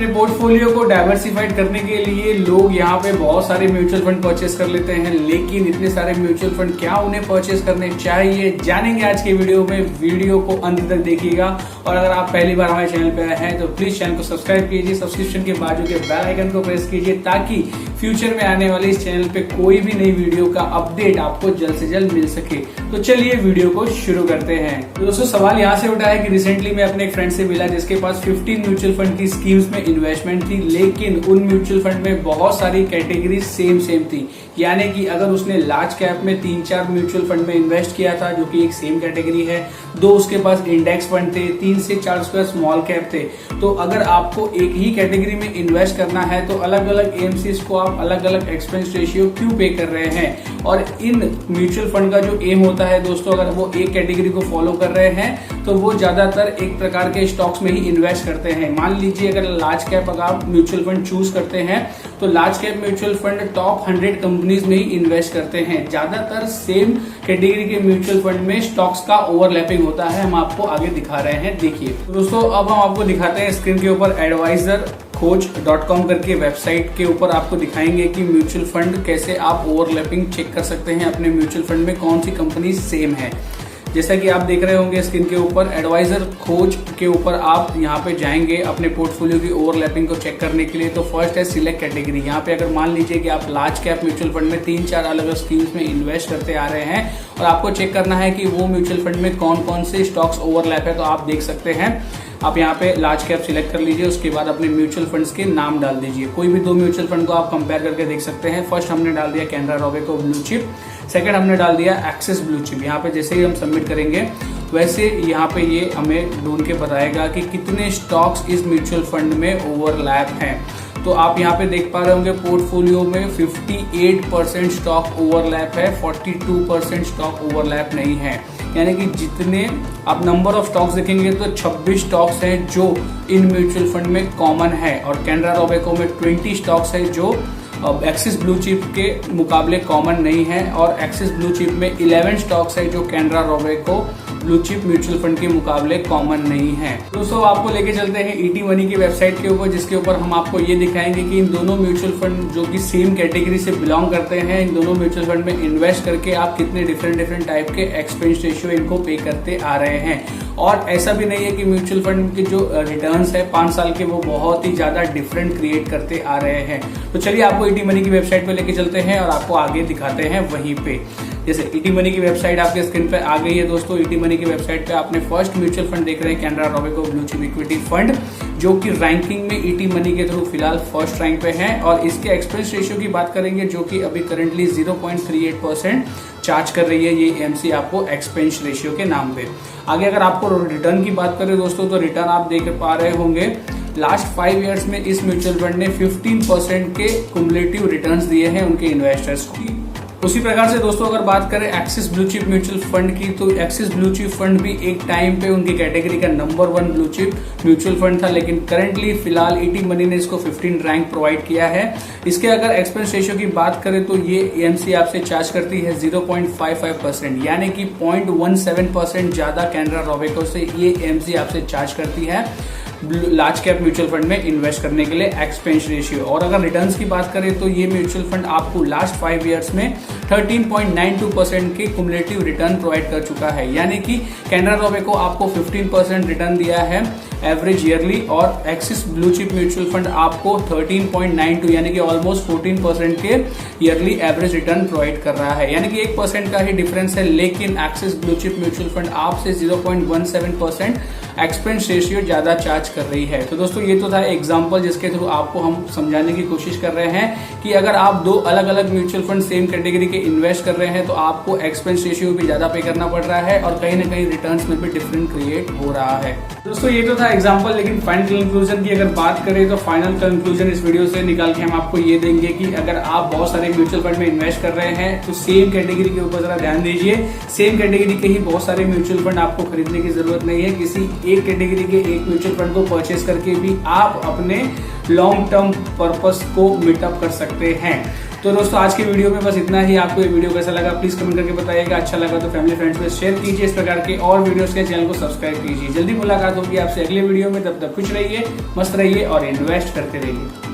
अपने पोर्टफोलियो को डाइवर्सिफाइड करने के लिए लोग यहाँ पे बहुत सारे म्यूचुअल फंड परचेस कर लेते हैं, लेकिन इतने सारे म्यूचुअल फंड क्या उन्हें परचेस करने चाहिए, जानेंगे आज के वीडियो में। वीडियो को अंत तक देखिएगा और अगर आप पहली बार हमारे चैनल पे आए हैं तो प्लीज चैनल को सब्सक्राइब कीजिए, सब्सक्रिप्शन के बाजू के बेल आइकन को प्रेस कीजिए ताकि फ्यूचर में आने वाले इस चैनल पे कोई भी नई वीडियो का अपडेट आपको जल्द से जल्द मिल सके। तो चलिए वीडियो को शुरू करते हैं। तो दोस्तों सवाल यहाँ से उठा है कि रिसेंटली मैं अपने एक फ्रेंड से मिला जिसके पास 15 म्यूचुअल फंड की स्कीम्स में इन्वेस्टमेंट थी, लेकिन उन म्यूचुअल फंड में बहुत सारी कैटेगरी सेम थी। यानी कि अगर उसने लार्ज कैप में 3-4 म्यूचुअल फंड में इन्वेस्ट किया था जो कि एक सेम कैटेगरी है, 2 उसके पास इंडेक्स फंड थे, 3 से 4 उसके पास स्मॉल कैप थे। तो अगर आपको एक ही कैटेगरी में इन्वेस्ट करना है तो अलग अलग एएमसीज को आप अलग अलग एक्सपेंस रेशियो क्यों पे कर रहे हैं। और इन म्यूचुअल फंड का जो एम होता है दोस्तों, अगर वो एक कैटेगरी को फॉलो कर रहे हैं तो वो ज्यादातर एक प्रकार के स्टॉक्स में ही इन्वेस्ट करते हैं। मान लीजिए अगर लार्ज कैप अगर आप म्यूचुअल फंड चूज करते हैं तो large cap mutual fund top 100 companies में ही इन्वेस्ट करते हैं। ज्यादातर सेम कैटेगरी के म्यूचुअल फंड में स्टॉक्स का ओवरलैपिंग होता है। हम आपको आगे दिखा रहे हैं, देखिए दोस्तों। अब हम आपको दिखाते हैं स्क्रीन के ऊपर advisorcoach.com करके वेबसाइट के ऊपर आपको दिखाएंगे कि म्यूचुअल फंड कैसे आप ओवरलैपिंग चेक कर सकते हैं, अपने म्यूचुअल फंड में कौन सी कंपनी सेम है। जैसा कि आप देख रहे होंगे स्क्रीन के ऊपर एडवाइजर खोज के ऊपर आप यहाँ पे जाएंगे अपने पोर्टफोलियो की ओवरलैपिंग को चेक करने के लिए। तो फर्स्ट है सिलेक्ट कैटेगरी। यहाँ पे अगर मान लीजिए कि आप लार्ज कैप म्यूचुअल फंड में 3-4 अलग अलग स्कीम्स में इन्वेस्ट करते आ रहे हैं और आपको चेक करना है कि वो म्यूचुअल फंड में कौन कौन से स्टॉक्स ओवरलैप है, तो आप देख सकते हैं। आप यहाँ पे लार्ज कैप सिलेक्ट कर लीजिए, उसके बाद अपने म्यूचुअल फंड्स के नाम डाल दीजिए। कोई भी 2 म्यूचुअल फंड को आप कंपेयर करके देख सकते हैं। फर्स्ट हमने डाल दिया Canara Robeco blue chip, second हमने डाल दिया एक्सिस ब्लू चिप। यहाँ पे जैसे ही हम सबमिट करेंगे वैसे यहाँ पे ये हमें ढूंढ के बताएगा कि कितने स्टॉक्स इस म्यूचुअल फंड में ओवरलैप हैं। तो आप यहाँ पे देख पा रहे होंगे पोर्टफोलियो में 58% स्टॉक ओवरलैप है, 42% स्टॉक ओवरलैप नहीं है। यानी कि जितने आप नंबर ऑफ स्टॉक्स देखेंगे तो 26 स्टॉक्स हैं जो इन म्यूचुअल फंड में कॉमन है और कैनरा रोबेको में 20 स्टॉक्स है जो एक्सिस ब्लू चिप के मुकाबले कॉमन नहीं है और एक्सिस ब्लू चिप में 11 स्टॉक्स है जो Canara Robeco blue chip mutual fund के मुकाबले कॉमन नहीं है। दोस्तों आपको लेके चलते हैं ईटी मनी की वेबसाइट के ऊपर, जिसके ऊपर हम आपको ये दिखाएंगे कि इन दोनों म्यूचुअल फंड जो कि सेम कैटेगरी से बिलोंग करते हैं, इन दोनों म्यूचुअल फंड में इन्वेस्ट करके आप कितने डिफरेंट टाइप के एक्सपेंस रेशियो इनको पे करते आ रहे हैं। और ऐसा भी नहीं है कि म्यूचुअल फंड के जो रिटर्न्स है 5 साल के वो बहुत ही ज्यादा डिफरेंट क्रिएट करते आ रहे हैं। तो चलिए आपको ईटी मनी की वेबसाइट पे लेके चलते हैं और आपको आगे दिखाते हैं वहीं पे। जैसे ईटी मनी की वेबसाइट आपके स्क्रीन पे आ गई है दोस्तों। ईटी मनी की वेबसाइट पे आपने फर्स्ट म्यूचुअल फंड देख रहे हैं Canara Robeco blue chip equity fund, जो कि रैंकिंग में ईटी मनी के थ्रू फिलहाल फर्स्ट रैंक पे है। और इसके एक्सपेंस रेशियो की बात करेंगे जो कि अभी करंटली 0.38% चार्ज कर रही है ये एएमसी आपको एक्सपेंस रेशियो के नाम पे। आगे अगर आपको रिटर्न की बात करें दोस्तों तो रिटर्न आप देख पा रहे होंगे लास्ट 5 इयर्स में इस म्यूचुअल फंड ने 15% के कुमुलेटिव रिटर्न्स दिए हैं उनके इन्वेस्टर्स को। उसी प्रकार से दोस्तों अगर बात करें axis blue chip mutual fund की, तो एक्सिस ब्लू चिप फंड भी एक टाइम पे उनकी कैटेगरी का number 1 blue chip mutual fund था, लेकिन करंटली फिलहाल ईटी मनी ने इसको 15 रैंक प्रोवाइड किया है। इसके अगर एक्सपेंस रेशियो की बात करें तो ये एएमसी आपसे चार्ज करती है 0.55%, यानी कि 0.17% ज्यादा कैनरा रोबेको से ये एएमसी आपसे चार्ज करती है लार्ज कैप म्यूचुअल फंड में इन्वेस्ट करने के लिए एक्सपेंस रेशियो। और अगर रिटर्न्स की बात करें तो ये म्यूचुअल फंड आपको लास्ट 5 इयर्स में 13.92% के कुमुलेटिव रिटर्न प्रोवाइड कर चुका है। यानी कि कैनरा रोबेको आपको 15% रिटर्न दिया है एवरेज ईयरली और axis blue chip mutual fund आपको 13.92 यानी कि ऑलमोस्ट 14% के ईयरली एवरेज रिटर्न प्रोवाइड कर रहा है। यानी कि 1% का ही डिफरेंस है, लेकिन axis blue chip mutual fund आपसे 0.17% एक्सपेंस रेशियो ज्यादा चार्ज कर रही है। तो दोस्तों ये तो था एग्जांपल जिसके थ्रू आपको हम समझाने की कोशिश कर रहे हैं कि अगर आप 2 अलग अलग म्यूचुअल फंड सेम कैटेगरी के इन्वेस्ट कर रहे हैं तो आपको एक्सपेंस रेशियो भी ज्यादा पे करना पड़ रहा है और कहीं ना कहीं रिटर्न्स में भी डिफरेंट क्रिएट हो रहा है। दोस्तों ये तो था एग्जांपल, लेकिन फाइनल कंक्लूजन की अगर बात करें तो फाइनल कंक्लूजन इस वीडियो से निकाल के हम आपको ये देंगे कि अगर आप बहुत सारे म्यूचुअल फंड में इन्वेस्ट कर रहे हैं तो सेम कैटेगरी के ऊपर जरा ध्यान दीजिए। सेम कैटेगरी के ही बहुत सारे म्यूचुअल फंड आपको खरीदने की जरूरत नहीं है। किसी एक कैटेगरी के एक म्यूचुअल फंड को परचेस करके भी आप अपने लॉन्ग टर्म पर्पस को मीटअप कर सकते हैं। तो दोस्तों आज के वीडियो में बस इतना ही। आपको ये वीडियो कैसा लगा प्लीज कमेंट करके बताइएगा। अच्छा लगा तो फैमिली फ्रेंड्स में शेयर कीजिए। इस प्रकार के और वीडियोस के चैनल को सब्सक्राइब कीजिए। जल्दी मुलाकात होगी आपसे अगले वीडियो में। तब तक खुश रहिए, मस्त रहिए और इन्वेस्ट करते रहिए।